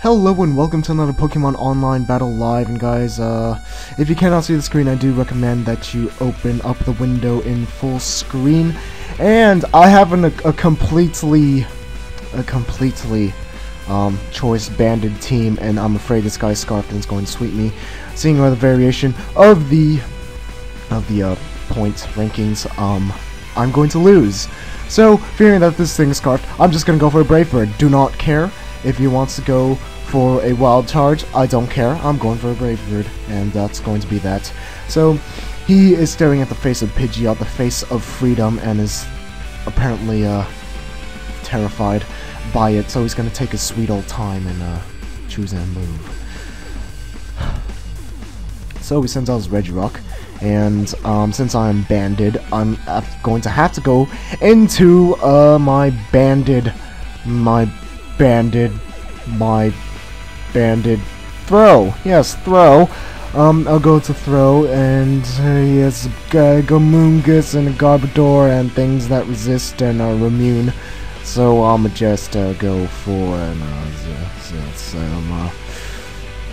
Hello and welcome to another Pokemon Online Battle Live, and guys, if you cannot see the screen, I do recommend that you open up the window in full screen, and I have a completely choice banded team, and I'm afraid this guy Scarfton is going to sweep me, seeing by the variation of the point rankings. I'm going to lose. So, fearing that this thing is Scarfed, I'm just going to go for a Brave Bird. Do not care if he wants to go for a Wild Charge. I don't care. I'm going for a Brave Bird, and that's going to be that. So, he is staring at the face of Pidgeot, the face of freedom, and is apparently terrified by it. So he's going to take his sweet old time and choose a move. So he sends out his Regirock. And since I'm banded, I'm going to have to go into my banded throw. Yes, throw. I'll go to throw, and he has Gamungus and a Garbodor and things that resist and are immune. So I'ma just go for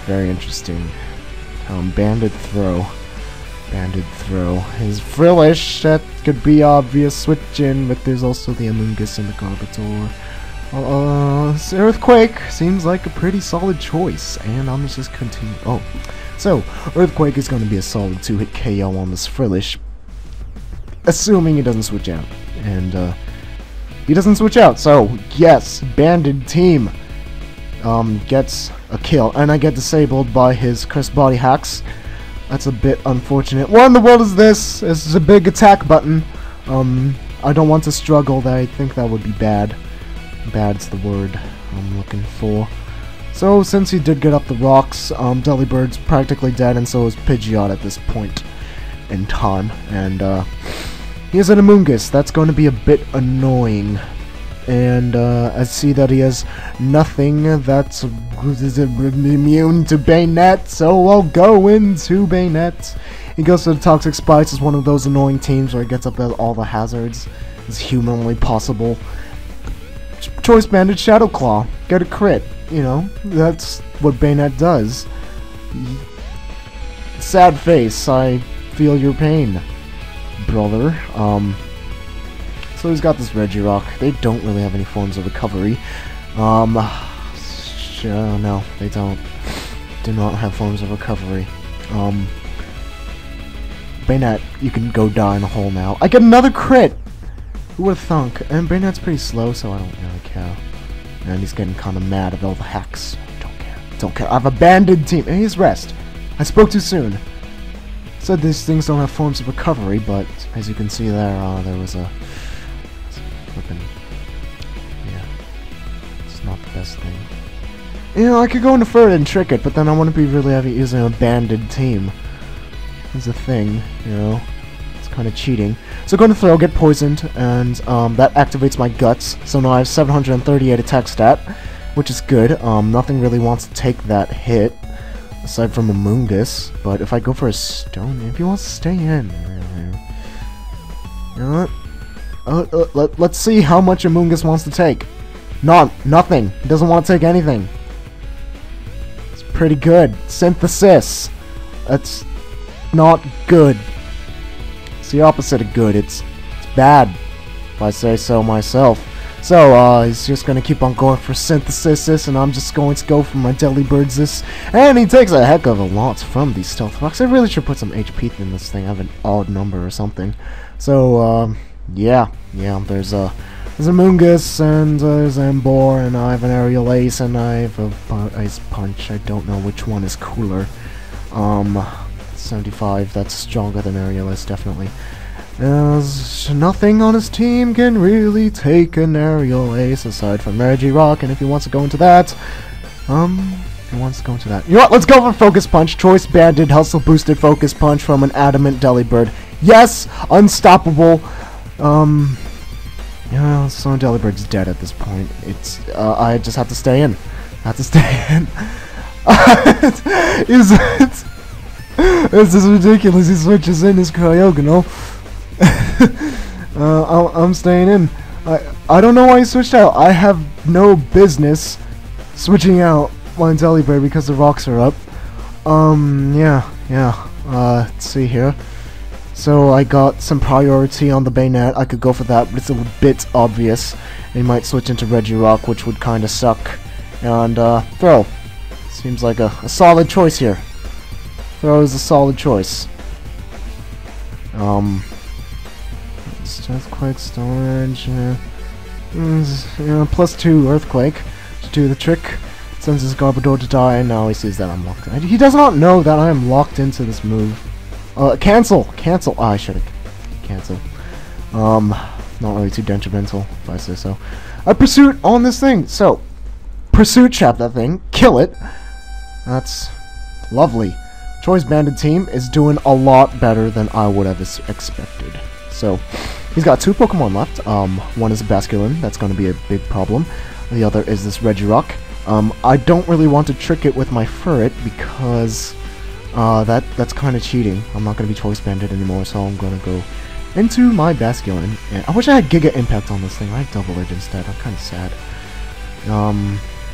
very interesting. Banded throw. Banded throw is Frillish. That could be obvious switch in, but there's also the Amoonguss and the Garbodor. Earthquake seems like a pretty solid choice, and I'm just continue. Oh, so Earthquake is going to be a solid 2-hit KO on this Frillish, assuming he doesn't switch out, and he doesn't switch out. So yes, banded team gets a kill, and I get disabled by his Cursed Body Hacks. That's a bit unfortunate. What in the world is this? This is a big attack button. I don't want to struggle. I think that would be bad. Bad's the word I'm looking for. So, since he did get up the rocks, Delibird's practically dead, and so is Pidgeot at this point in time. And, he has an Amoonguss. That's going to be a bit annoying. And, I see that he has nothing that's immune to Bayonet, so I'll go into Bayonet. He goes to the Toxic Spikes. It's one of those annoying teams where it gets up all the hazards as humanly possible. Choice Banded Shadow Claw. Get a crit. You know, that's what Bayonet does. Sad face. I feel your pain, brother. So he's got this Regirock. They don't really have any forms of recovery. No, they don't. Do not have forms of recovery. Bayonet, you can go die in a hole now. I get another crit! Who would've thunk? And Bayonet's pretty slow, so I don't really care. And he's getting kinda mad at all the hacks. Don't care. Don't care. I have a banded team. And he's rest. I spoke too soon. Said these things don't have forms of recovery, but as you can see there, there was a flippin'. Yeah. It's not the best thing. You know, I could go into further and trick it, but then I wouldn't be really heavy using a banded team. That's a thing, you know. It's kind of cheating. So going to throw, get poisoned, and that activates my guts. So now I have 738 attack stat, which is good. Nothing really wants to take that hit, aside from Amoonguss. But if I go for a stone, if he wants to stay in, you know what? Let's see how much Amoonguss wants to take. Nothing. He doesn't want to take anything. It's pretty good. Synthesis. That's not good. It's the opposite of good. It's bad, if I say so myself. So, he's just gonna keep on going for Synthesis, and I'm just going to go for my Delibirds this, and he takes a heck of a lot from these Stealth Rocks. I really should put some HP in this thing. I have an odd number or something. So, yeah, there's Amoonguss, and there's Ambor, and I have an Aerial Ace, and I have a Ice Punch. I don't know which one is cooler. 75, that's stronger than Aerial Ace, definitely. Nothing on his team can really take an Aerial Ace aside from Regirock, and if he wants to go into that, he wants to go into that. You know what, let's go for Focus Punch. Choice Banded, Hustle Boosted Focus Punch from an Adamant Delibird. Yes, unstoppable. Yeah, so Delibird's dead at this point. It's, I just have to stay in. This is ridiculous. He switches in his Cryogonal. I'm staying in. I don't know why he switched out. I have no business switching out my Intellibrator because the rocks are up. Yeah. Let's see here. So I got some priority on the bayonet. I could go for that, but it's a bit obvious. They might switch into Regirock, which would kind of suck. And throw. Seems like a solid choice here. Throw is a solid choice. It's Earthquake, Storage. +2 Earthquake to do the trick. Sends his Garbodor to die, and now he sees that I'm locked in. He does not know that I am locked into this move. Cancel! Cancel! I should have cancelled. Not really too detrimental, if I say so. A Pursuit on this thing! So, Pursuit trap that thing, kill it. That's lovely. Choice Banded team is doing a lot better than I would have expected. So, he's got 2 Pokemon left. One is a Basculin, that's going to be a big problem. The other is this Regirock. I don't really want to trick it with my Furret because that's kind of cheating. I'm not going to be Choice Banded anymore, so I'm going to go into my Basculin. And I wish I had Giga Impact on this thing. I had Double Edge instead. I'm kind of sad.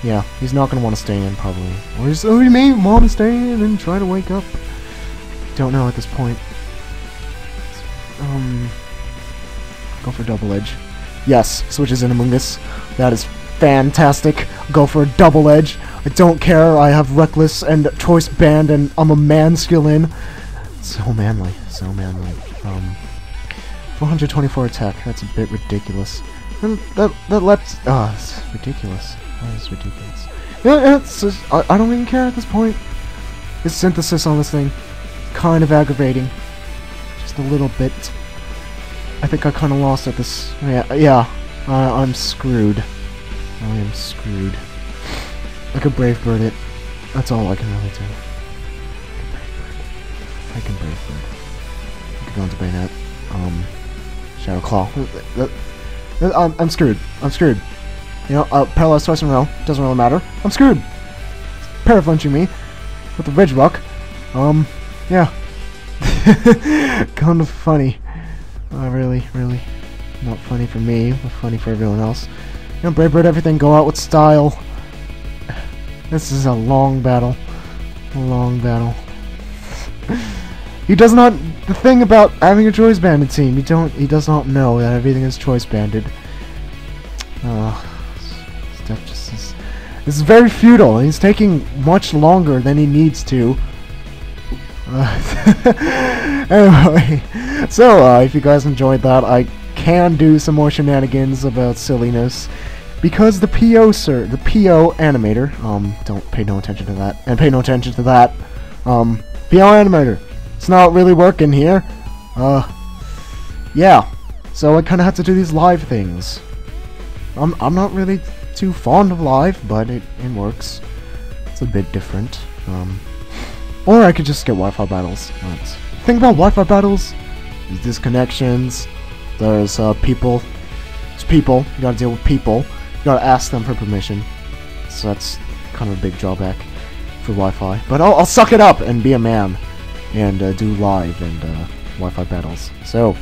Yeah, he's not going to want to stay in, probably. Or he may want to stay in and try to wake up. Don't know at this point. Go for Double Edge. Yes, switches in Amoonguss. That is fantastic. Go for a Double Edge. I don't care. I have Reckless and Choice Band, and I'm a Manskillin. So manly. So manly. 424 attack. That's a bit ridiculous. And that left. It's ridiculous. That is ridiculous. Yeah, it's just, I don't even care at this point. His synthesis on this thing, kind of aggravating. Just a little bit. I think I kind of lost at this. Yeah. I'm screwed. I am screwed. I can Brave Bird it. That's all I can really do. I can Brave Bird. I can go into Bayonet. Shadow Claw. I'm screwed. I'm screwed. You know, Paralyzed twice in a row. Doesn't really matter. I'm screwed. Paraflinching me with the Regirock. Yeah. Kind of funny. Really not funny for me, but funny for everyone else. You know, Brave Bird everything, go out with style. This is a long battle. A long battle. He does not. The thing about having a Choice Banded team, he does not know that everything is Choice Banded. Stuff just is. This is very futile. He's taking much longer than he needs to. Anyway, so if you guys enjoyed that, I can do some more shenanigans about silliness. Because the PO animator, don't pay no attention to that, and pay no attention to that, PO animator, it's not really working here, yeah, so I kinda have to do these live things. I'm not really too fond of live, but it works. It's a bit different, or I could just get Wi-Fi battles. The thing about Wi-Fi battles, there's disconnections, there's people, you gotta deal with people. You gotta ask them for permission, so that's kind of a big drawback for Wi-Fi. But I'll suck it up and be a man and do live and Wi-Fi battles. So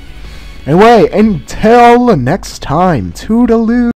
anyway, until next time, toodaloo.